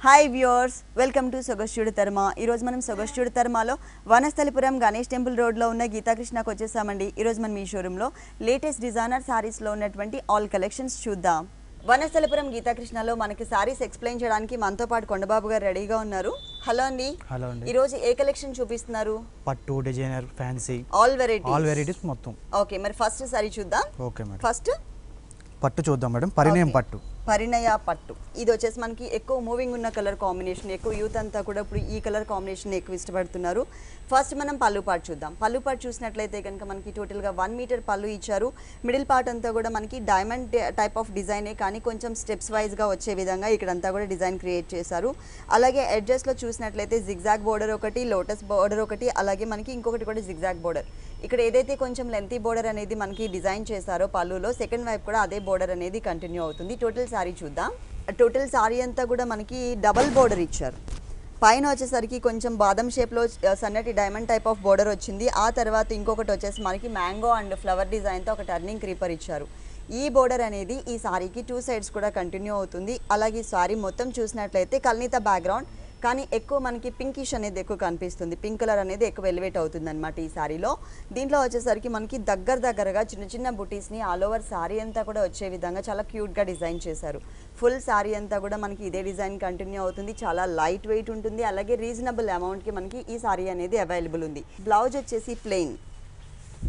Hi viewers, welcome to సొగస్ట్యూడి తర్మ. ఈరోజు మనం సొగస్ట్యూడి తర్మలో వనస్థలిపురం గణేష్ టెంపుల్ రోడ్లో ఉన్న గీతాకృష్ణకు వచ్చేసామండి. ఈరోజు మనం ఈ షోరూంలో లేటెస్ట్ డిజైనర్ శారీస్లో ఉన్నటువంటి ఆల్ కలెక్షన్స్ చూద్దాం. వనస్థలిపురం గీతాకృష్ణలో మనకి శారీస్ ఎక్స్ప్లెయిన్ చేయడానికి మనతో పాటు కొండబాబు గారు రెడీగా ఉన్నారు. హలో అండి. హలో అండి. ఈరోజు ఏ కలెక్షన్ చూపిస్తున్నారు? పట్టు, డిజైనర్, ఫ్యాన్సీ, ఆల్ వెరైటీస్ మొత్తం. ఓకే, మరి ఫస్ట్ సారీ చూద్దాం. Okay madam. ఫస్ట్ పట్టు చూద్దాం మేడం. పరిణయం పట్టు, పరిణయ పట్టు. ఇది వచ్చేసి మనకి ఎక్కువ మూవింగ్ ఉన్న కలర్ కాంబినేషన్, ఎక్కువ యూత్ అంతా కూడా ఇప్పుడు ఈ కలర్ కాంబినేషన్ ఎక్కువ ఇష్టపడుతున్నారు. ఫస్ట్ మనం పళ్ళు పార్ట్ చూద్దాం. పళ్ళు పార్ట్ చూసినట్లయితే కనుక మనకి టోటల్గా 1 మీటర్ పళ్ళు ఇచ్చారు. మిడిల్ పార్ట్ అంతా కూడా మనకి డైమండ్ టైప్ ఆఫ్ డిజైనే, కానీ కొంచెం స్టెప్స్ వైజ్గా వచ్చే విధంగా ఇక్కడంతా కూడా డిజైన్ క్రియేట్ చేశారు. అలాగే ఎడ్జెస్లో చూసినట్లయితే జిగ్జాగ్ బోర్డర్ ఒకటి, లోటస్ బోర్డర్ ఒకటి, అలాగే మనకి ఇంకొకటి కూడా జిగ్జాగ్ బోర్డర్. ఇక్కడ ఏదైతే కొంచెం లెంతీ బోర్డర్ అనేది మనకి డిజైన్ చేశారో పళ్ళులో, సెకండ్ వైపు కూడా అదే బోర్డర్ అనేది కంటిన్యూ అవుతుంది. టోటల్ సారీ చూద్దాం. టోటల్ సారీ అంతా కూడా మనకి డబల్ బోర్డర్ ఇచ్చారు. పైన వచ్చేసరికి కొంచెం బాదం షేప్లో సన్నటి డైమండ్ టైప్ ఆఫ్ బోర్డర్ వచ్చింది. ఆ తర్వాత ఇంకొకటి వచ్చేసి మనకి మ్యాంగో అండ్ ఫ్లవర్ డిజైన్తో ఒక టర్నింగ్ క్రీపర్ ఇచ్చారు. ఈ బోర్డర్ అనేది ఈ సారీకి 2 సైడ్స్ కూడా కంటిన్యూ అవుతుంది. అలాగే ఈ సారీ మొత్తం చూసినట్లయితే కల్నీత బ్యాక్గ్రౌండ్, కానీ ఎక్కువ మనకి పింకిష్ అనేది ఎక్కువ కనిపిస్తుంది. పింక్ కలర్ అనేది ఎక్కువ ఎలివేట్ అవుతుంది అనమాట ఈ సారీలో. దీంట్లో వచ్చేసరికి మనకి దగ్గరగా చిన్న చిన్న బుటీస్ని ఆల్ ఓవర్ సారీ అంతా కూడా వచ్చే విధంగా చాలా క్యూట్గా డిజైన్ చేశారు. ఫుల్ సారీ అంతా కూడా మనకి ఇదే డిజైన్ కంటిన్యూ అవుతుంది. చాలా లైట్ వెయిట్ ఉంటుంది. అలాగే రీజనబుల్ అమౌంట్కి మనకి ఈ సారీ అనేది అవైలబుల్ ఉంది. బ్లౌజ్ వచ్చేసి ప్లెయిన్,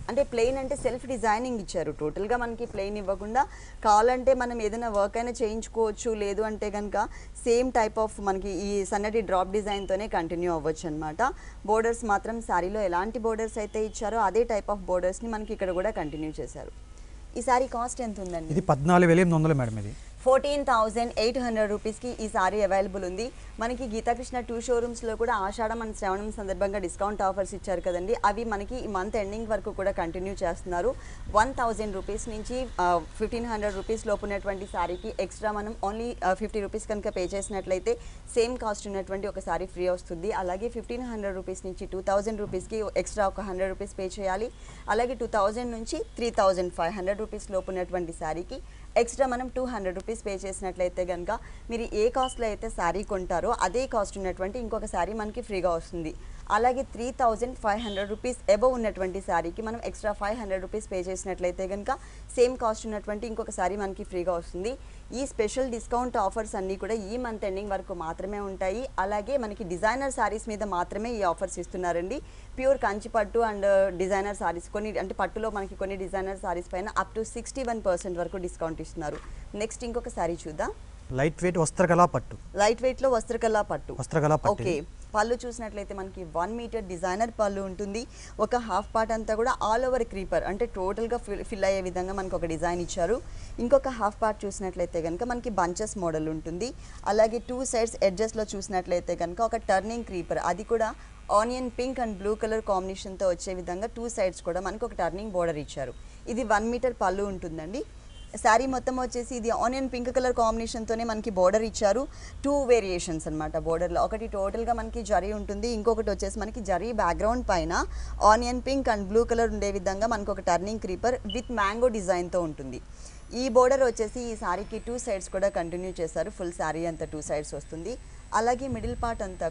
అంటే ప్లెయిన్ అంటే సెల్ఫ్ డిజైనింగ్ ఇచ్చారు. టోటల్గా మనకి ప్లెయిన్ ఇవ్వకుండా కావాలంటే మనం ఏదైనా వర్క్ అయినా చేయించుకోవచ్చు, లేదు అంటే కనుక సేమ్ టైప్ ఆఫ్ మనకి ఈ సన్నటి డ్రాప్ డిజైన్తోనే కంటిన్యూ అవ్వచ్చు అనమాట. బోర్డర్స్ మాత్రం శారీలో ఎలాంటి బోర్డర్స్ అయితే ఇచ్చారో అదే టైప్ ఆఫ్ బోర్డర్స్ని మనకి ఇక్కడ కూడా కంటిన్యూ చేశారు. ఈ సారీ కాస్ట్ ఎంత ఉందండి? ఇది 14,800 మేడం. ఇది 14,800 రూపీస్కి ఈ సారీ అవైలబుల్ ఉంది. మనకి గీతాకృష్ణ 2 షోరూమ్స్లో కూడా ఆషాఢం అండ్ శ్రావణం సందర్భంగా డిస్కౌంట్ ఆఫర్స్ ఇచ్చారు కదండి, అవి మనకి ఈ మంత్ ఎండింగ్ వరకు కూడా కంటిన్యూ చేస్తున్నారు. 1,000 రూపీస్ నుంచి 1,500 రూపీస్ లోపు ఉన్నటువంటి సారీకి ఎక్స్ట్రా మనం ఓన్లీ 50 రూపీస్ కనుక పే చేసినట్లయితే సేమ్ కాస్ట్ ఉన్నటువంటి ఒక సారీ ఫ్రీ వస్తుంది. అలాగే 1,500 రూపీస్ నుంచి 2,000 రూపీస్కి ఎక్స్ట్రా ఒక 100 రూపీస్ పే చేయాలి. అలాగే 2,000 నుంచి 3,500 రూపీస్ లోపు ఉన్నటువంటి సారీకి ఎక్స్ట్రా మనం 200 రూపీస్ పే చేసినట్లయితే కనుక మీరు ఏ కాస్ట్లో అయితే శారీ కొంటారో అదే కాస్ట్ ఉన్నటువంటి ఇంకొక శారీ మనకి ఫ్రీగా వస్తుంది. అలాగే 3,500 రూపీస్ అబవ్ ఉన్నటువంటి శారీకి మనం ఎక్స్ట్రా 500 రూపీస్ పే చేసినట్లయితే కనుక సేమ్ కాస్ట్ ఉన్నటువంటి ఇంకొక శారీ మనకి ఫ్రీగా వస్తుంది. ఈ స్పెషల్ డిస్కౌంట్ ఆఫర్స్ అన్నీ కూడా ఈ మంత్ ఎండింగ్ వరకు మాత్రమే ఉంటాయి. అలాగే మనకి డిజైనర్ శారీస్ మీద మాత్రమే ఈ ఆఫర్స్ ఇస్తున్నారండి. ప్యూర్ కంచి పట్టు అండ్ డిజైనర్ శారీస్ కొన్ని, అంటే పట్టులో మనకి కొన్ని డిజైనర్ శారీస్ పైన అప్ టు 61% వరకు డిస్కౌంట్ ఇస్తున్నారు. నెక్స్ట్ ఇంకొక శారీ చూద్దాం. లైట్ వెయిట్ వస్త్రకళా పట్టు. లైట్ వెయిట్లో వస్త్రకళా పట్టు. ఓకే, పళ్ళు చూసినట్లయితే మనకి 1 మీటర్ డిజైనర్ పళ్ళు ఉంటుంది. ఒక హాఫ్ పార్ట్ అంతా కూడా ఆల్ ఓవర్ క్రీపర్, అంటే టోటల్గా ఫిల్ అయ్యే విధంగా మనకు ఒక డిజైన్ ఇచ్చారు. ఇంకొక హాఫ్ పార్ట్ చూసినట్లయితే కనుక మనకి బంచెస్ మోడల్ ఉంటుంది. అలాగే 2 సైడ్స్ ఎడ్జెస్లో చూసినట్లయితే కనుక ఒక టర్నింగ్ క్రీపర్, అది కూడా onion pink and blue colour కాంబినేషన్తో వచ్చే విధంగా 2 సైడ్స్ కూడా మనకు ఒక టర్నింగ్ బోర్డర్ ఇచ్చారు. ఇది 1 మీటర్ పళ్ళు ఉంటుందండి. శారీ మొత్తం వచ్చేసి ఇది ఆనియన్ పింక్ కలర్ కాంబినేషన్తోనే మనకి బోర్డర్ ఇచ్చారు. 2 వేరియేషన్స్ అనమాట బోర్డర్లో. ఒకటి టోటల్గా మనకి జరీ ఉంటుంది, ఇంకొకటి వచ్చేసి మనకి జరీ బ్యాక్గ్రౌండ్ పైన onion pink and blue colour ఉండే విధంగా మనకు ఒక టర్నింగ్ క్రీపర్ విత్ మ్యాంగో డిజైన్తో ఉంటుంది. ఈ బోర్డర్ వచ్చేసి ఈ శారీకి 2 సైడ్స్ కూడా కంటిన్యూ చేశారు. ఫుల్ శారీ అంతా 2 సైడ్స్ వస్తుంది. అలాగే మిడిల్ పార్ట్ అంతా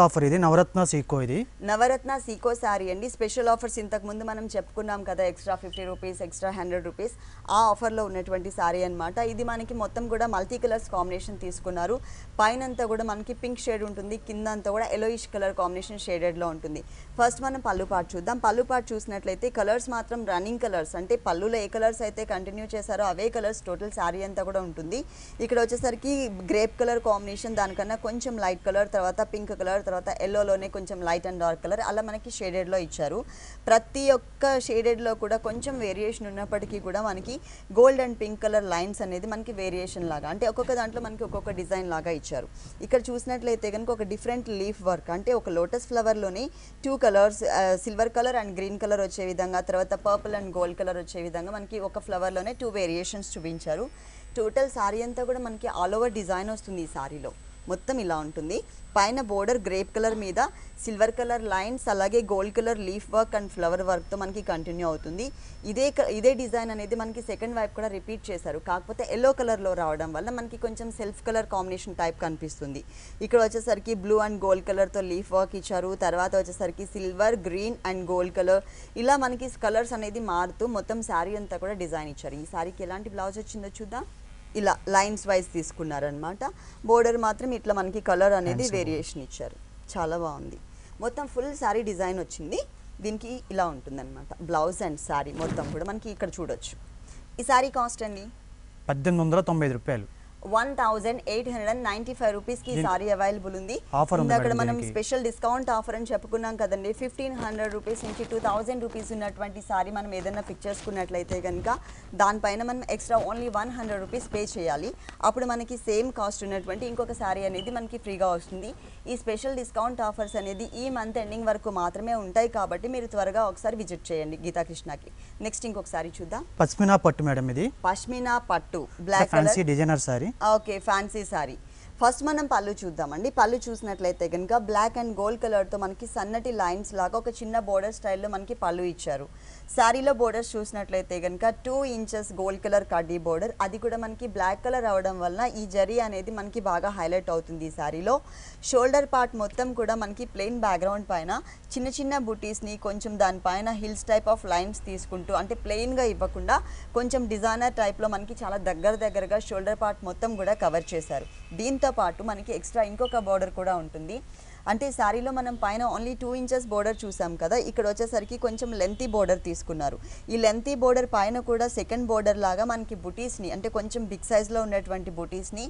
ఆఫర్. ఇది నవరత్న సీకో. ఇది నవరత్న సీకో శారీ అండి. స్పెషల్ ఆఫర్స్ ఇంతకు ముందు మనం చెప్పుకున్నాం కదా, ఎక్స్ట్రా 50 రూపీస్, ఎక్స్ట్రా 100 రూపీస్, ఆ ఆఫర్లో ఉన్నటువంటి శారీ అనమాట. ఇది మనకి మొత్తం కూడా మల్టీ కలర్స్ కాంబినేషన్ తీసుకున్నారు. పైన అంతా కూడా మనకి పింక్ షేడ్ ఉంటుంది, కింద అంతా కూడా ఎలోయిష్ కలర్ కాంబినేషన్ షేడెడ్లో ఉంటుంది. ఫస్ట్ మనం పళ్ళు పార్ట్ చూద్దాం. పళ్ళు పార్ట్ చూసినట్లయితే కలర్స్ మాత్రం రన్నింగ్ కలర్స్, అంటే పళ్ళులో ఏ కలర్స్ అయితే కంటిన్యూ చేశారో అవే కలర్స్ టోటల్ శారీ అంతా కూడా ఉంటుంది. ఇక్కడ వచ్చేసరికి గ్రేప్ కలర్ కాంబినేషన్, దానికన్నా కొంచెం లైట్ కలర్, తర్వాత పింక్ కలర్, తర్వాత ఎల్లోలోనే కొంచెం లైట్ అండ్ డార్క్ కలర్, అలా మనకి షేడెడ్లో ఇచ్చారు. ప్రతి ఒక్క షేడెడ్లో కూడా కొంచెం వేరియేషన్ ఉన్నప్పటికీ కూడా మనకి gold and pink colour lines అనేది మనకి వేరియేషన్ లాగా, అంటే ఒక్కొక్క దాంట్లో మనకి ఒక్కొక్క డిజైన్ లాగా ఇచ్చారు. ఇక్కడ చూసినట్లయితే కనుక ఒక డిఫరెంట్ లీఫ్ వర్క్, అంటే ఒక లోటస్ ఫ్లవర్లోని 2 colours, silver colour and green colour వచ్చే విధంగా, తర్వాత పర్పుల్ అండ్ గోల్డ్ కలర్ వచ్చే విధంగా మనకి ఒక ఫ్లవర్లోనే 2 వేరియేషన్స్ చూపించారు. టోటల్ శారీ అంతా కూడా మనకి ఆల్ ఓవర్ డిజైన్ వస్తుంది ఈ శారీలో. మొత్తం ఇలా ఉంటుంది. పైన బోర్డర్ గ్రేప్ కలర్ మీద సిల్వర్ కలర్ లైన్స్ అలాగే gold colour leaf work and flower వర్క్తో మనకి కంటిన్యూ అవుతుంది. ఇదే డిజైన్ అనేది మనకి సెకండ్ వైపు కూడా రిపీట్ చేశారు. కాకపోతే ఎల్లో కలర్లో రావడం వల్ల మనకి కొంచెం సెల్ఫ్ కలర్ కాంబినేషన్ టైప్ కనిపిస్తుంది. ఇక్కడ వచ్చేసరికి బ్లూ అండ్ గోల్డ్ కలర్తో లీఫ్ వర్క్ ఇచ్చారు. తర్వాత వచ్చేసరికి silver, green and gold colour, ఇలా మనకి కలర్స్ అనేది మారుతూ మొత్తం శారీ అంతా కూడా డిజైన్ ఇచ్చారు. ఈ శారీకి ఎలాంటి బ్లౌజ్ వచ్చిందో చూద్దాం. ఇలా లైన్స్ వైజ్ తీసుకున్నారనమాట. బోర్డర్ మాత్రం ఇట్లా మనకి కలర్ అనేది వేరియేషన్ ఇచ్చారు. చాలా బాగుంది. మొత్తం ఫుల్ శారీ డిజైన్ వచ్చింది. దీనికి ఇలా ఉంటుందన్నమాట బ్లౌజ్ అండ్ శారీ మొత్తం కూడా మనకి ఇక్కడ చూడొచ్చు. ఈ శారీ కాస్ట్ అండి 1895 రూపాయలు. 1895 రూపీస్కి ఈ సారీ అవైలబుల్ ఉంది. అక్కడ మనం స్పెషల్ డిస్కౌంట్ ఆఫర్ అని చెప్పుకున్నాం కదండి. 1500 రూపీస్ నుంచి 2000 రూపీస్ ఉన్నటువంటి సారీ మనం ఏదైనా పిక్ చేసుకున్నట్లయితే కనుక దానిపైన మనం ఎక్స్ట్రా ఓన్లీ 100 రూపీస్ పే చేయాలి. అప్పుడు మనకి సేమ్ కాస్ట్ ఉన్నటువంటి ఇంకొక సారీ అనేది మనకి ఫ్రీగా వస్తుంది. ఈ స్పెషల్ డిస్కౌంట్ ఆఫర్స్ అనేది ఈ మంత్ ఎండింగ్ వరకు మాత్రమే ఉంటాయి కాబట్టి మీరు త్వరగా ఒకసారి విజిట్ చేయండి గీతాకృష్ణకి. నెక్స్ట్ ఇంకొక సారీ చూద్దాం. పష్మినా పట్టు మేడం, ఇది పష్మినా పట్టు black fancy designer sari. Okay, fancy sari. First మనం పళ్ళు చూద్దామండి. పళ్ళు చూసినట్లయితే కనుక బ్లాక్ అండ్ గోల్డ్ కలర్తో మనకి సన్నటి లైన్స్ లాగా ఒక చిన్న బోర్డర్ స్టైల్లో మనకి పళ్ళు ఇచ్చారు. శారీలో బోర్డర్స్ చూసినట్లయితే కనుక 2 ఇంచెస్ గోల్డ్ కలర్ కడ్డీ బోర్డర్, అది కూడా మనకి బ్లాక్ కలర్ అవడం వలన ఈ జరీ అనేది మనకి బాగా హైలైట్ అవుతుంది ఈ శారీలో. షోల్డర్ పార్ట్ మొత్తం కూడా మనకి ప్లెయిన్ బ్యాక్గ్రౌండ్ పైన చిన్న చిన్న బుటీస్ని కొంచెం దానిపైన హిల్స్ టైప్ ఆఫ్ లైన్స్ తీసుకుంటూ, అంటే ప్లెయిన్గా ఇవ్వకుండా కొంచెం డిజైనర్ టైప్లో మనకి చాలా దగ్గరగా షోల్డర్ పార్ట్ మొత్తం కూడా కవర్ చేశారు. దీంతో పాటు మనకి ఎక్స్ట్రా ఇంకొక బోర్డర్ కూడా ఉంటుంది. అంటే శారీలో మనం పైన ఓన్లీ 2 ఇంచెస్ బోర్డర్ చూసాం కదా, ఇక్కడ వచ్చేసరికి కొంచెం లెంతీ బోర్డర్ తీసుకున్నారు. ఈ లెంతీ బోర్డర్ పైన కూడా సెకండ్ బోర్డర్ లాగా మనకి బుటీస్ని, అంటే కొంచెం బిగ్ సైజ్లో ఉన్నటువంటి బుటీస్ని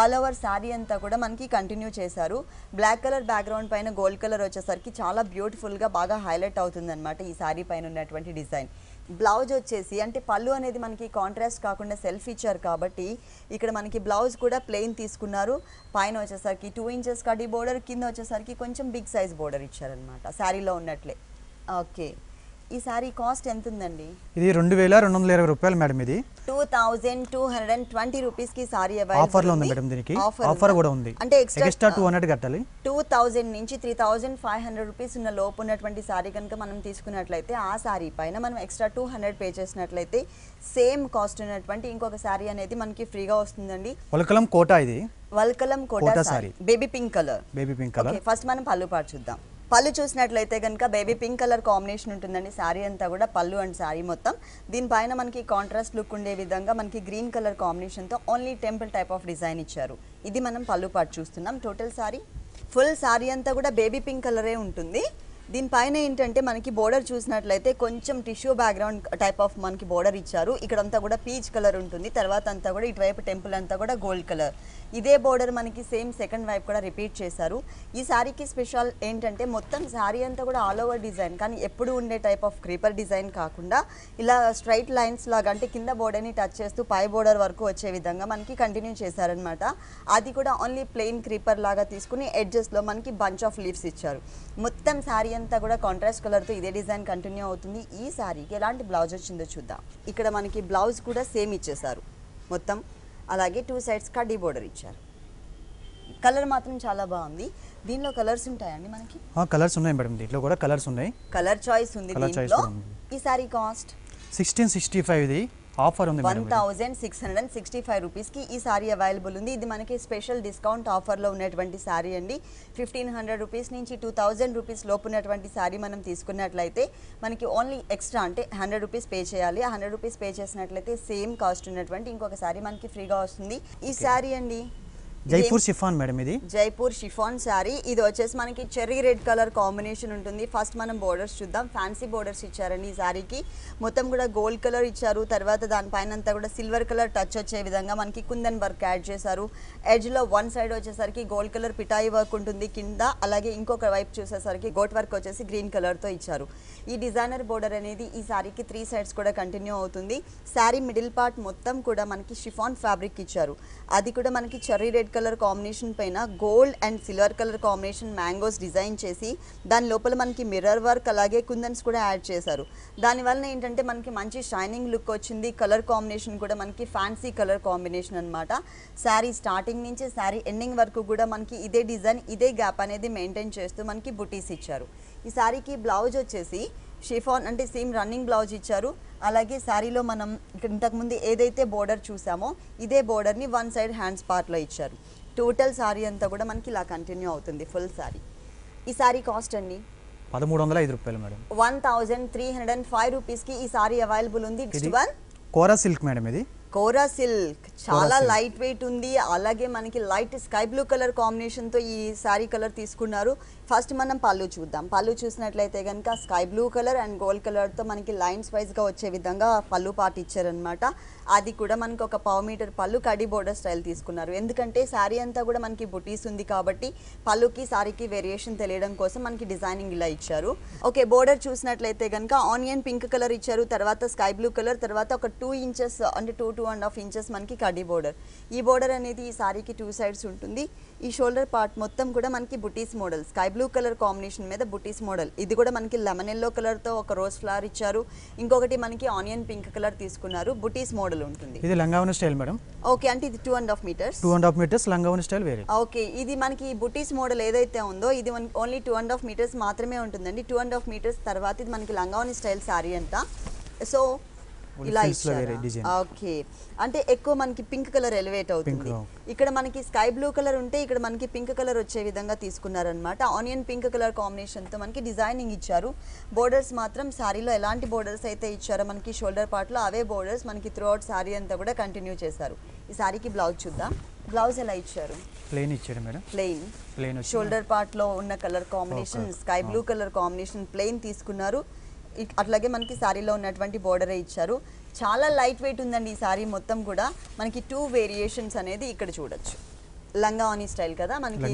ఆల్ ఓవర్ శారీ అంతా కూడా మనకి కంటిన్యూ చేశారు. బ్లాక్ కలర్ బ్యాక్గ్రౌండ్ పైన గోల్డ్ కలర్ వచ్చేసరికి చాలా బ్యూటిఫుల్గా బాగా హైలైట్ అవుతుందన్నమాట ఈ శారీ పైన ఉన్నటువంటి డిజైన్. బ్లౌజ్ వచ్చేసి అంటే పళ్ళు అనేది మనకి కాంట్రాస్ట్ కాకుండా సెల్ఫ్ ఇచ్చారు కాబట్టి ఇక్కడ మనకి బ్లౌజ్ కూడా ప్లెయిన్ తీసుకున్నారు. పైన వచ్చేసరికి 2 ఇంచెస్ కడ్డీ బోర్డర్, కింద వచ్చేసరికి కొంచెం బిగ్ సైజ్ బోర్డర్ ఇచ్చారనమాట శారీలో ఉన్నట్లే. ఓకే, ఈ శారీ కాస్ట్ ఎంత ఉందండి? ఇది 2220 రూపాయలు మేడం. ఇది 2220 రూపీస్కి సారీ అవైలబుల్ ఆఫర్లో ఉంది మేడం. దీనికి ఆఫర్ కూడా ఉంది, అంటే ఎక్స్ట్రా 200 కట్టాలి. 2000 నుంచి 3500 రూపీస్ ఉన్న లోపు ఉన్నటువంటి సారీ కనుక మనం తీసుకున్నట్లయితే ఆ సారీ పైన మనం ఎక్స్ట్రా 200 పే చేసినట్లయితే సేమ్ కాస్ట్ ఉన్నటువంటి ఇంకొక సారీ అనేది మనకి ఫ్రీగా వస్తుందండి. వల్కలం కోటా, ఇది వల్కలం Kota sari, baby pink colour. First మనం పళ్ళు పాటు చూద్దాం. పళ్ళు చూసినట్లయితే కనుక బేబీ పింక్ కలర్ కాంబినేషన్ ఉంటుందండి శారీ అంతా కూడా, పళ్ళు అండ్ శారీ మొత్తం. దీనిపైన మనకి కాంట్రాస్ట్ లుక్ ఉండే విధంగా మనకి గ్రీన్ కలర్ కాంబినేషన్తో only temple type of design ఇచ్చారు. ఇది మనం పళ్ళు పాటు చూస్తున్నాం. టోటల్ శారీ ఫుల్ శారీ అంతా కూడా బేబీ పింక్ కలరే ఉంటుంది. దీనిపైన ఏంటంటే మనకి బోర్డర్ చూసినట్లయితే కొంచెం టిష్యూ బ్యాక్గ్రౌండ్ టైప్ ఆఫ్ మనకి బోర్డర్ ఇచ్చారు. ఇక్కడంతా కూడా పీచ్ కలర్ ఉంటుంది, తర్వాత అంతా కూడా ఇటువైపు టెంపుల్ అంతా కూడా గోల్డ్ కలర్. ఇదే బోర్డర్ మనకి సేమ్ సెకండ్ వైపు కూడా రిపీట్ చేశారు. ఈ శారీకి స్పెషల్ ఏంటంటే మొత్తం శారీ అంతా కూడా ఆల్ ఓవర్ డిజైన్, కానీ ఎప్పుడు ఉండే టైప్ ఆఫ్ క్రీపర్ డిజైన్ కాకుండా ఇలా స్ట్రైట్ లైన్స్ లాగా, అంటే కింద బోర్డర్ని టచ్ చేస్తూ పై బోర్డర్ వరకు వచ్చే విధంగా మనకి కంటిన్యూ చేశారనమాట. అది కూడా ఓన్లీ ప్లెయిన్ క్రీపర్ లాగా తీసుకుని ఎడ్జెస్లో మనకి బంచ్ ఆఫ్ లీవ్స్ ఇచ్చారు. మొత్తం శారీ అంతా కూడా కాంట్రాస్ట్ కలర్తో ఇదే డిజైన్ కంటిన్యూ అవుతుంది. ఈ శారీకి ఎలాంటి బ్లౌజ్ వచ్చిందో చూద్దాం. ఇక్కడ మనకి బ్లౌజ్ కూడా సేమ్ ఇచ్చేసారు మొత్తం, అలాగే 2 సైడ్స్ కడ్డీ బోర్డర్ ఇచ్చారు. కలర్ మాత్రం చాలా బాగుంది. దీనిలో కలర్స్ ఉంటాయండి మనకి? కలర్స్ ఉన్నాయి మేడం, దీంట్లో కూడా కలర్స్ ఉన్నాయి, కలర్ చాయిస్ ఉంది దీంట్లో. ఈ సారీ కాస్ట్ 1665, ఇది ఆఫర్ ఉంది. 1665 రూపీస్కి ఈ సారీ అవైలబుల్ ఉంది. ఇది మనకి స్పెషల్ డిస్కౌంట్ ఆఫర్లో ఉన్నటువంటి సారీ అండి. 1500 రూపీస్ నుంచి 2000 రూపీస్ లోపు ఉన్నటువంటి సారీ మనం తీసుకున్నట్లయితే మనకి ఓన్లీ ఎక్స్ట్రా అంటే 100 రూపీస్ పే చేయాలి. 100 రూపీస్ పే చేసినట్లయితే సేమ్ కాస్ట్ ఉన్నటువంటి ఇంకొక సారీ మనకి ఫ్రీగా వస్తుంది. ఈ సారీ అండి జైపూర్ షిఫాన్ మేడం, ఇది జైపూర్ షిఫాన్ శారీ. ఇది వచ్చేసి మనకి చెర్రీ రెడ్ కలర్ కాంబినేషన్ ఉంటుంది. ఫస్ట్ మనం బోర్డర్స్ చూద్దాం. ఫ్యాన్సీ బోర్డర్స్ ఇచ్చారండి ఈ శారీకి. మొత్తం కూడా గోల్డ్ కలర్ ఇచ్చారు. తర్వాత దానిపైన అంతా కూడా సిల్వర్ కలర్ టచ్ వచ్చే విధంగా మనకి కుందన్ వర్క్ యాడ్ చేశారు. ఎడ్జ్లో వన్ సైడ్ వచ్చేసరికి గోల్డ్ కలర్ పిటాయి వర్క్ ఉంటుంది కింద, అలాగే ఇంకొక వైపు చూసేసరికి గోట్ వర్క్ వచ్చేసి గ్రీన్ కలర్తో ఇచ్చారు. ఈ డిజైనర్ బోర్డర్ అనేది ఈ శారీకి 3 సైడ్స్ కూడా కంటిన్యూ అవుతుంది. శారీ మిడిల్ పార్ట్ మొత్తం కూడా మనకి షిఫాన్ ఫ్యాబ్రిక్ ఇచ్చారు. అది కూడా మనకి చెర్రీ రెడ్ కలర్ కాంబినేషన్ పైన gold and silver colour combination mangoes design చేసి దాని లోపల మనకి మిర్రర్ వర్క్ అలాగే కుందన్స్ కూడా యాడ్ చేశారు. దానివల్ల ఏంటంటే మనకి మంచి షైనింగ్ లుక్ వచ్చింది. కలర్ కాంబినేషన్ కూడా మనకి ఫ్యాన్సీ కలర్ కాంబినేషన్ అనమాట. శారీ స్టార్టింగ్ నుంచి శారీ ఎండింగ్ వరకు కూడా మనకి ఇదే డిజైన్ ఇదే గ్యాప్ అనేది మెయింటైన్ చేస్తూ మనకి బుటీస్ ఇచ్చారు. ఈ శారీకి బ్లౌజ్ వచ్చేసి షిఫాన్ అంటే సేమ్ రన్నింగ్ బ్లౌజ్ ఇచ్చారు. అలాగే శారీలో మనం ఇంతకుముందు ఏదైతే బోర్డర్ చూసామో ఇదే బోర్డర్ని వన్ సైడ్ హ్యాండ్స్ పార్ట్లో ఇచ్చారు. టోటల్ శారీ అంతా కూడా మనకి ఇలా కంటిన్యూ అవుతుంది ఫుల్ శారీ. ఈ శారీ కాస్ట్ అండి 1305 రూపాయలు మేడం. 1305 రూపీస్కి ఈ శారీ అవైలబుల్ ఉంది. నెక్స్ట్ వన్ కోరా సిల్క్ మేడం. ఇది కోరా సిల్క్ చాలా లైట్ వెయిట్ ఉంది. అలాగే మనకి లైట్ స్కై బ్లూ కలర్ కాంబినేషన్తో ఈ శారీ కలర్ తీసుకున్నారు. ఫస్ట్ మనం పళ్ళు చూద్దాం. పళ్ళు చూసినట్లయితే కనుక sky blue colour and gold కలర్తో మనకి లైన్స్ వైజ్గా వచ్చే విధంగా పళ్ళు పార్ట్ ఇచ్చారనమాట. అది కూడా మనకి ఒక 1/2 మీటర్ పళ్ళు కడి బోర్డర్ స్టైల్ తీసుకున్నారు. ఎందుకంటే శారీ అంతా కూడా మనకి బుటీస్ ఉంది కాబట్టి పళ్ళుకి శారీకి వేరియేషన్ తెలియడం కోసం మనకి డిజైనింగ్ ఇలా ఇచ్చారు. ఓకే, బోర్డర్ చూసినట్లయితే కనుక ఆనియన్ పింక్ కలర్ ఇచ్చారు. తర్వాత స్కై బ్లూ కలర్, తర్వాత ఒక 2 ఇంచెస్ అంటే 2.5 ఇంచెస్ మనకి కడి బోర్డర్. ఈ బోర్డర్ అనేది ఈ శారీకి 2 సైడ్స్ ఉంటుంది. ఈ షోల్డర్ పార్ట్ మొత్తం కూడా మనకి బుటీస్ model sky blue colour combination మీద బుటీస్ మోడల్. ఇది కూడా మనకి లెమన్ ఎల్లో కలర్తో ఒక రోజ్ ఫ్లవర్ ఇచ్చారు. ఇంకొకటి మనకి ఆనియన్ పింక్ కలర్ తీసుకున్నారు. బుటీస్ మోడల్ ఉంటుంది. ఇది లంగావని స్టైల్ మేడం. ఓకే, అంటే ఇది 2.5 మీటర్స్. 2.5 మీటర్స్ లంగావని స్టైల్ వేరే. ఓకే, ఇది మనకి బుటీస్ మోడల్ ఏదైతే ఉందో ఇది ఓన్లీ 2.5 మీటర్స్ మాత్రమే ఉంటుందండి. 2.5 మీటర్స్ తర్వాత ఇది మనకి లంగావని స్టైల్ శారీ అంట. సో ఇలా ఇచ్చారు. ఓకే, అంటే ఎక్కువ మనకి పింక్ కలర్ ఎలివేట్ అవుతుంది. ఇక్కడ మనకి స్కై బ్లూ కలర్ ఉంటే ఇక్కడ మనకి పింక్ కలర్ వచ్చే విధంగా తీసుకున్నారనమాట. ఆనియన్ పింక్ కలర్ కాంబినేషన్తో మనకి డిజైనింగ్ ఇచ్చారు. బోర్డర్స్ మాత్రం శారీలో ఎలాంటి బోర్డర్స్ అయితే ఇచ్చారో మనకి షోల్డర్ పార్ట్లో అవే బోర్డర్స్ మనకి త్రూ అవుట్ శారీ అంతా కూడా కంటిన్యూ చేశారు. ఈ శారీకి బ్లౌజ్ చూద్దాం. బ్లౌజ్ ఎలా ఇచ్చారు? ప్లెయిన్ ఇచ్చారు మేడం. ప్లెయిన్ షోల్డర్ పార్ట్లో ఉన్న colour combination sky blue colour combination plain తీసుకున్నారు. అట్లాగే మనకి శారీలో ఉన్నటువంటి బోర్డరే ఇచ్చారు. చాలా లైట్ వెయిట్ ఉందండి ఈ శారీ మొత్తం కూడా. మనకి 2 వేరియేషన్స్ అనేది ఇక్కడ చూడొచ్చు. లంగావని స్టైల్ కదా మనకి,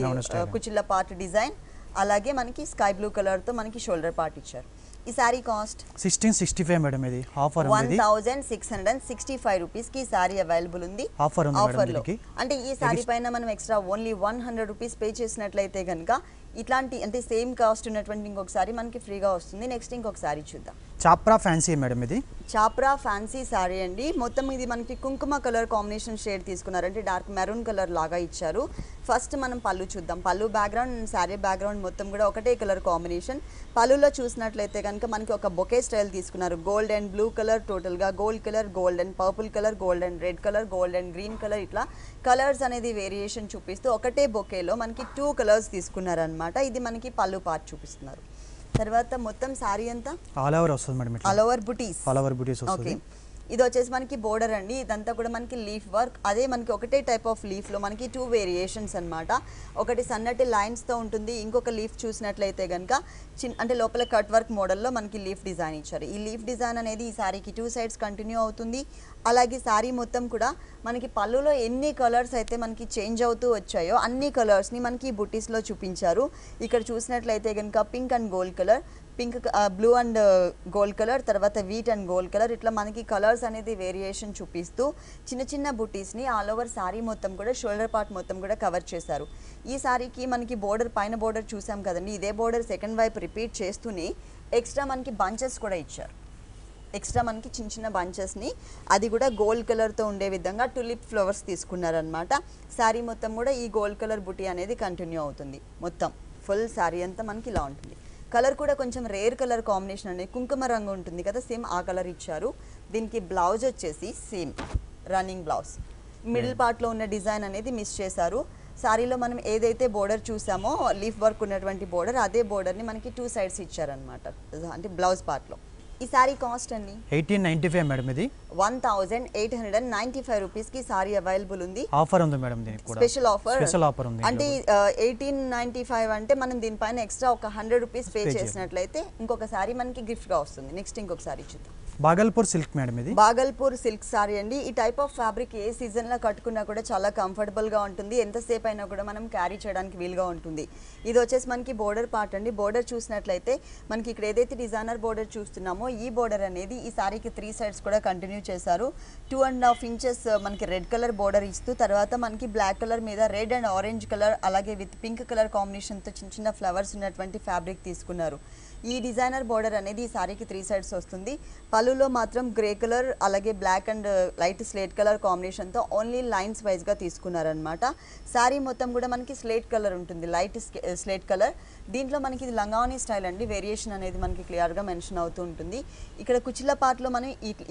కుచిళ్ళ పార్ట్ డిజైన్, అలాగే మనకి స్కై బ్లూ కలర్తో మనకి షోల్డర్ పార్ట్ ఇచ్చారు. ఈ శారీ కాస్ట్ 1665 మేడం. ఇది ఆఫర్ 1665 రూపీస్కి ఈ శారీ అవైలబుల్ ఉంది ఆఫర్లో. అంటే ఈ శారీ పైన మనం ఎక్స్ట్రా ఓన్లీ 100 రూపీస్ పే చేసినట్లయితే కనుక ఇట్లాంటి అంటే సేమ్ కాస్ట్ ఉన్నటువంటి ఇంకొక శారీ మనకి ఫ్రీగా వస్తుంది. నెక్స్ట్ ఇంకొక శారీ చూద్దాం. Chapra fancy madam. ఇది చాప్రా ఫ్యాన్సీ శారీ అండి. మొత్తం ఇది మనకి కుంకుమ కలర్ కాంబినేషన్ షేడ్ తీసుకున్నారు, అంటే డార్క్ మెరూన్ కలర్ లాగా ఇచ్చారు. ఫస్ట్ మనం పళ్ళు చూద్దాం. పళ్ళు బ్యాక్గ్రౌండ్ అండ్ శారీ బ్యాక్గ్రౌండ్ మొత్తం కూడా ఒకటే కలర్ కాంబినేషన్. పళ్ళులో చూసినట్లయితే కనుక మనకి ఒక బొకే స్టైల్ తీసుకున్నారు. గోల్డ్ అండ్ బ్లూ కలర్, టోటల్గా gold colour, gold and purple colour, gold and red colour, gold and green colour, ఇట్లా కలర్స్ అనేది వేరియేషన్ చూపిస్తూ ఒకటే బొకేలో మనకి 2 కలర్స్ తీసుకున్నారనమాట. ఇది మనకి పళ్ళు పార్ట్ చూపిస్తున్నారు. తర్వాత మొత్తం శారీ అంతా ఆల్ ఓవర్ వస్తుంది మేడం. ఆల్ ఓవర్ బుటీస్ వస్తుంది. ఇది వచ్చేసి మనకి బోర్డర్ అండి. ఇదంతా కూడా మనకి లీఫ్ వర్క్. అదే మనకి ఒకటే టైప్ ఆఫ్ లీఫ్లో మనకి 2 వేరియేషన్స్ అనమాట. ఒకటి సన్నటి లైన్స్తో ఉంటుంది. ఇంకొక లీఫ్ చూసినట్లయితే కనుక అంటే లోపల కట్ వర్క్ మోడల్లో మనకి లీఫ్ డిజైన్ ఇచ్చారు. ఈ లీఫ్ డిజైన్ అనేది ఈ శారీకి 2 సైడ్స్ కంటిన్యూ అవుతుంది. అలాగే శారీ మొత్తం కూడా మనకి పళ్ళులో ఎన్ని కలర్స్ అయితే మనకి చేంజ్ అవుతూ వచ్చాయో అన్ని కలర్స్ని మనకి బుటీస్లో చూపించారు. ఇక్కడ చూసినట్లయితే కనుక pink and gold colour, pink blue and gold colour, తర్వాత వీట్ అండ్ గోల్డ్ కలర్, ఇట్లా మనకి కలర్స్ అనేది వేరియేషన్ చూపిస్తూ చిన్న చిన్న బుటీస్ని ఆల్ ఓవర్ శారీ మొత్తం కూడా షోల్డర్ పార్ట్ మొత్తం కూడా కవర్ చేశారు. ఈ శారీకి మనకి బోర్డర్ పైన బోర్డర్ చూసాం కదండి, ఇదే బోర్డర్ సెకండ్ వైపు రిపీట్ చేస్తూనే ఎక్స్ట్రా మనకి బంచెస్ కూడా ఇచ్చారు. ఎక్స్ట్రా మనకి చిన్న చిన్న బంచెస్ని అది కూడా గోల్డ్ కలర్తో ఉండే విధంగా టులిప్ ఫ్లవర్స్ తీసుకున్నారనమాట. శారీ మొత్తం కూడా ఈ గోల్డ్ కలర్ బుటీ అనేది కంటిన్యూ అవుతుంది. మొత్తం ఫుల్ శారీ అంతా మనకి ఇలా ఉంటుంది. కలర్ కూడా కొంచెం రేర్ కలర్ కాంబినేషన్ అనేది కుంకుమ రంగు ఉంటుంది కదా, సేమ్ ఆ కలర్ ఇచ్చారు. దీనికి బ్లౌజ్ వచ్చేసి సేమ్ రన్నింగ్ బ్లౌజ్. మిడిల్ పార్ట్లో ఉన్న డిజైన్ అనేది మిస్ చేశారు. శారీలో మనం ఏదైతే బోర్డర్ చూసామో లీఫ్ వర్క్ ఉన్నటువంటి బోర్డర్, అదే బోర్డర్ని మనకి 2 సైడ్స్ ఇచ్చారనమాట, అంటే బ్లౌజ్ పార్ట్లో. ఈ సారీ కాస్ట్ అండి 1895 మేడం. ఇది 1895 రూపీస్కి సారీ అవైలబుల్ ఉంది. ఆఫర్ ఉంది మేడం, దీనికి కూడా స్పెషల్ ఆఫర్ ఉంది. అంటే 1895 అంటే మనం దీనిపైన ఎక్స్ట్రా ఒక 100 రూపీస్ పే చేసినట్లయితే ఇంకొక సారీ మనకి గిఫ్ట్గా వస్తుంది. నెక్స్ట్ ఇంకొక సారీ చూద్దాం. బాగల్పూర్ సిల్క్ మేడం ఇది. బాగల్పూర్ సిల్క్ సారీ అండి. ఈ టైప్ ఆఫ్ ఫ్యాబ్రిక్ ఏ సీజన్లో కట్టుకున్నా కూడా చాలా కంఫర్టబుల్గా ఉంటుంది. ఎంతసేపు అయినా కూడా మనం క్యారీ చేయడానికి వీలుగా ఉంటుంది. ఇది వచ్చేసి మనకి బోర్డర్ పార్ట్ అండి. బోర్డర్ చూసినట్లయితే మనకి ఇక్కడ ఏదైతే డిజైనర్ బోర్డర్ చూస్తున్నామో ఈ బోర్డర్ అనేది ఈ సారీకి 3 సైడ్స్ కూడా కంటిన్యూ చేశారు. 2.5 ఇంచెస్ మనకి రెడ్ కలర్ బోర్డర్ ఇస్తూ తర్వాత మనకి బ్లాక్ కలర్ మీద రెడ్ అండ్ ఆరెంజ్ కలర్ అలాగే విత్ పింక్ కలర్ కాంబినేషన్తో చిన్న చిన్న ఫ్లవర్స్ ఉన్నటువంటి ఫ్యాబ్రిక్ తీసుకున్నారు. ఈ డిజైనర్ బోర్డర్ అనేది ఈ సారీకి 3 సైడ్స్ వస్తుంది. పళ్ళులో మాత్రం గ్రే కలర్ అలాగే black and light slate colour కాంబినేషన్తో ఓన్లీ లైన్స్ వైజ్గా తీసుకున్నారనమాట. సారీ మొత్తం కూడా మనకి స్లేట్ కలర్ ఉంటుంది, లైట్ స్లేట్ కలర్. దీంట్లో మనకి ఇది లంగావని స్టైల్ అండి. వేరియేషన్ అనేది మనకి క్లియర్గా మెన్షన్ అవుతూ ఉంటుంది. ఇక్కడ కుచ్చిళ్ళ పార్ట్లో మనం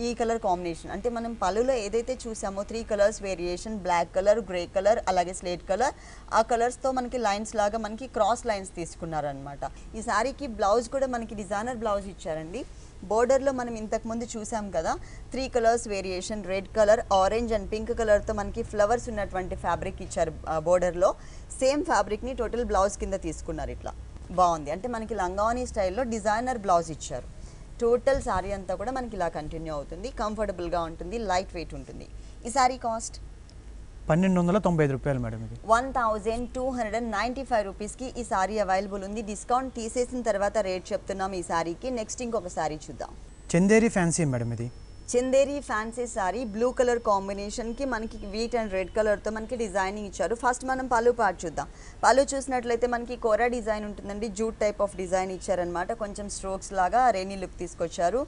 ఈ కలర్ కాంబినేషన్ అంటే మనం పళ్ళులో ఏదైతే చూసామో 3 colours variation, black colour, grey colour అలాగే స్లేట్ కలర్, ఆ కలర్స్తో మనకి లైన్స్ లాగా మనకి క్రాస్ లైన్స్ తీసుకున్నారనమాట. ఈ సారీకి బ్లౌజ్ కూడా మనకి డిజైనర్ బ్లౌజ్ ఇచ్చారండి. బోర్డర్లో మనం ఇంతకుముందు చూసాం కదా 3 colours variation, red colour, orange and pink కలర్తో మనకి ఫ్లవర్స్ ఉన్నటువంటి ఫ్యాబ్రిక్ ఇచ్చారు. బోర్డర్లో సేమ్ ఫ్యాబ్రిక్ని టోటల్ బ్లౌజ్ కింద తీసుకున్నారు. ఇట్లా బాగుంది. అంటే మనకి లంగావని స్టైల్లో డిజైనర్ బ్లౌజ్ ఇచ్చారు. టోటల్ సారీ అంతా కూడా మనకి ఇలా కంటిన్యూ అవుతుంది. కంఫర్టబుల్గా ఉంటుంది, లైట్ వెయిట్ ఉంటుంది. ఈ సారీ కాస్ట్ 1295 రూపాయలు మేడం ఇది. 1295 రూపీస్కి ఈ సారీ అవైలబుల్ ఉంది. డిస్కౌంట్ తీసేసిన తర్వాత రేట్ చెప్తున్నాం ఈ సారీకి. నెక్స్ట్ ఇంకొక సారీ చూద్దాం. చందేరి ఫ్యాన్సీ మేడం ఇది. Chanderi fancy sari blue colour కాంబినేషన్కి మనకి వీట్ అండ్ రెడ్ కలర్తో మనకి డిజైనింగ్ ఇచ్చారు. ఫస్ట్ మనం పళ్ళు పార్ట్ చూద్దాం. పళ్ళు చూసినట్లయితే మనకి కోరా డిజైన్ ఉంటుందండి. జూట్ టైప్ ఆఫ్ డిజైన్ ఇచ్చారనమాట. కొంచెం స్ట్రోక్స్ లాగా రెయినీ లుక్ తీసుకొచ్చారు.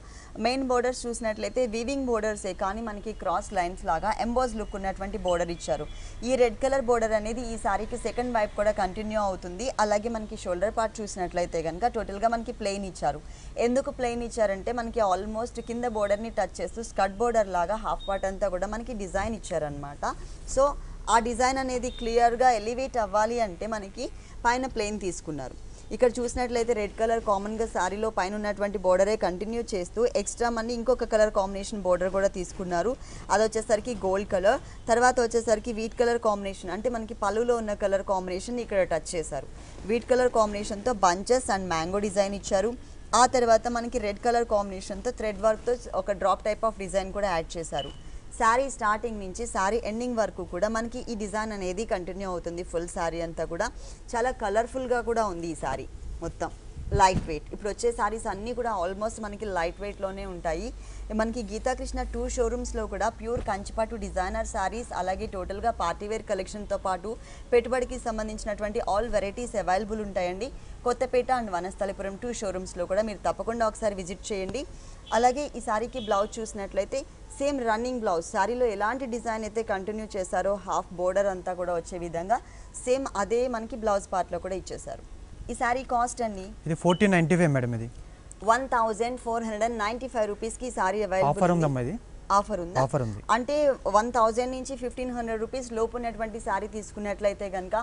మెయిన్ బోర్డర్స్ చూసినట్లయితే వీవింగ్ బోర్డర్సే కానీ మనకి క్రాస్ లైన్స్ లాగా ఎంబోజ్ లుక్ ఉన్నటువంటి బోర్డర్ ఇచ్చారు. ఈ రెడ్ కలర్ బోర్డర్ అనేది ఈ సారీకి సెకండ్ వైపు కూడా కంటిన్యూ అవుతుంది. అలాగే మనకి షోల్డర్ పార్ట్ చూసినట్లయితే కనుక టోటల్గా మనకి ప్లెయిన్ ఇచ్చారు. ఎందుకు ప్లెయిన్ ఇచ్చారంటే మనకి ఆల్మోస్ట్ కింద బోర్డర్ని టచ్ చేస్తూ స్కర్ట్ బోర్డర్ లాగా హాఫ్ పార్ట్ అంతా కూడా మనకి డిజైన్ ఇచ్చారనమాట. సో ఆ డిజైన్ అనేది క్లియర్గా ఎలివేట్ అవ్వాలి అంటే మనకి పైన ప్లెయిన్ తీసుకున్నారు. ఇక్కడ చూసినట్లయితే రెడ్ కలర్ కామన్గా శారీలో పైన ఉన్నటువంటి బోర్డరే కంటిన్యూ చేస్తూ ఎక్స్ట్రా మళ్ళీ ఇంకొక కలర్ కాంబినేషన్ బోర్డర్ కూడా తీసుకున్నారు. అది వచ్చేసరికి గోల్డ్ కలర్, తర్వాత వచ్చేసరికి వీట్ కలర్ కాంబినేషన్ అంటే మనకి పళ్ళులో ఉన్న కలర్ కాంబినేషన్ ఇక్కడ టచ్ చేశారు. వీట్ కలర్ కాంబినేషన్తో బంచెస్ అండ్ మ్యాంగో డిజైన్ ఇచ్చారు. ఆ తర్వాత మనకి రెడ్ కలర్ కాంబినేషన్తో థ్రెడ్ వర్క్తో ఒక డ్రాప్ టైప్ ఆఫ్ డిజైన్ కూడా యాడ్ చేశారు. శారీ స్టార్టింగ్ నుంచి శారీ ఎండింగ్ వరకు కూడా మనకి ఈ డిజైన్ అనేది కంటిన్యూ అవుతుంది. ఫుల్ శారీ అంతా కూడా చాలా కలర్ఫుల్గా కూడా ఉంది. ఈ శారీ మొత్తం లైట్ వెయిట్. ఇప్పుడు వచ్చే శారీస్ అన్నీ కూడా ఆల్మోస్ట్ మనకి లైట్ వెయిట్లోనే ఉంటాయి. మనకి గీతాకృష్ణ 2 షోరూమ్స్లో కూడా ప్యూర్ కంచిపాటు డిజైనర్ శారీస్ అలాగే టోటల్గా పార్టీవేర్ కలెక్షన్తో పాటు పెట్టుబడికి సంబంధించినటువంటి ఆల్ వెరైటీస్ అవైలబుల్ ఉంటాయండి. కొత్తపేట అండ్ వనస్థలిపురం 2 షోరూమ్స్లో కూడా మీరు తప్పకుండా ఒకసారి విజిట్ చేయండి. అలాగే ఈ శారీకి బ్లౌజ్ చూసినట్లయితే సేమ్ రన్నింగ్ బ్లౌజ్, శారీలో ఎలాంటి డిజైన్ అయితే కంటిన్యూ చేశారో హాఫ్ బోర్డర్ అంతా కూడా వచ్చే విధంగా సేమ్ అదే మనకి బ్లౌజ్ పార్ట్లో కూడా ఇచ్చేశారు. ఈ శారీ కాస్ట్ అండి ఇది 1495 మేడం ఇది. 1495 రూపీస్కి ఈ సారీ అవైలబుల్. ఆఫర్ ఉందమ్మా ఇది. ఆఫర్ ఉందా? ఆఫర్ ఉంది. అంటే 1000 నుంచి 1500 రూపీస్ లోపు ఉన్నటువంటి సారీ తీసుకున్నట్లయితే కనుక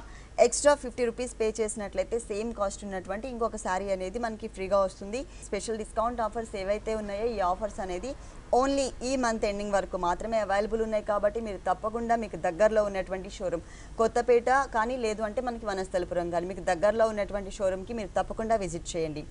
ఎక్స్ట్రా 50 రూపీస్ పే చేసినట్లయితే సేమ్ కాస్ట్ ఉన్నటువంటి ఇంకొక సారీ అనేది మనకి ఫ్రీగా వస్తుంది. స్పెషల్ డిస్కౌంట్ ఆఫర్స్ ఏవైతే ఉన్నాయో ఈ ఆఫర్స్ అనేది ఓన్లీ ఈ మంత్ ఎండింగ్ వరకు మాత్రమే అవైలబుల్ ఉన్నాయి. కాబట్టి మీరు తప్పకుండా మీకు దగ్గరలో ఉన్నటువంటి షోరూమ్ కొత్తపేట కానీ లేదు అంటే మనకి వనస్థలిపురం కానీ మీకు దగ్గరలో ఉన్నటువంటి షోరూమ్కి మీరు తప్పకుండా విజిట్ చేయండి.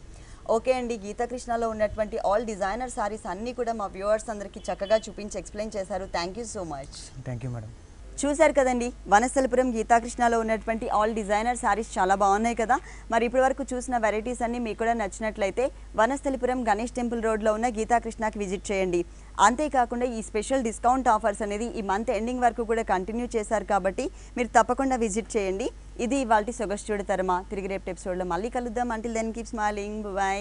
ఓకే అండి, గీతాకృష్ణలో ఉన్నటువంటి ఆల్ డిజైనర్ సారీస్ అన్నీ కూడా మా వ్యూవర్స్ అందరికీ చక్కగా చూపించి ఎక్స్ప్లెయిన్ చేశారు. Thank you so much. Thank you madam. చూశారు కదండి, వనస్థలిపురం గీతాకృష్ణలో ఉన్నటువంటి ఆల్ డిజైనర్ శారీస్ చాలా బాగున్నాయి కదా. మరి ఇప్పటి వరకు చూసిన వెరైటీస్ అన్నీ మీకు కూడా నచ్చినట్లయితే వనస్థలిపురం గణేష్ టెంపుల్ రోడ్లో ఉన్న గీతాకృష్ణకి విజిట్ చేయండి. అంతేకాకుండా ఈ స్పెషల్ డిస్కౌంట్ ఆఫర్స్ అనేది ఈ మంత్ ఎండింగ్ వరకు కూడా కంటిన్యూ చేశారు కాబట్టి మీరు తప్పకుండా విజిట్ చేయండి. ఇది ఇవాల్టి సొగసు చూడతరమా. తిరిగి రేపు ఎపిసోడ్లో మళ్ళీ కలుద్దాం. Until then keep smiling. By.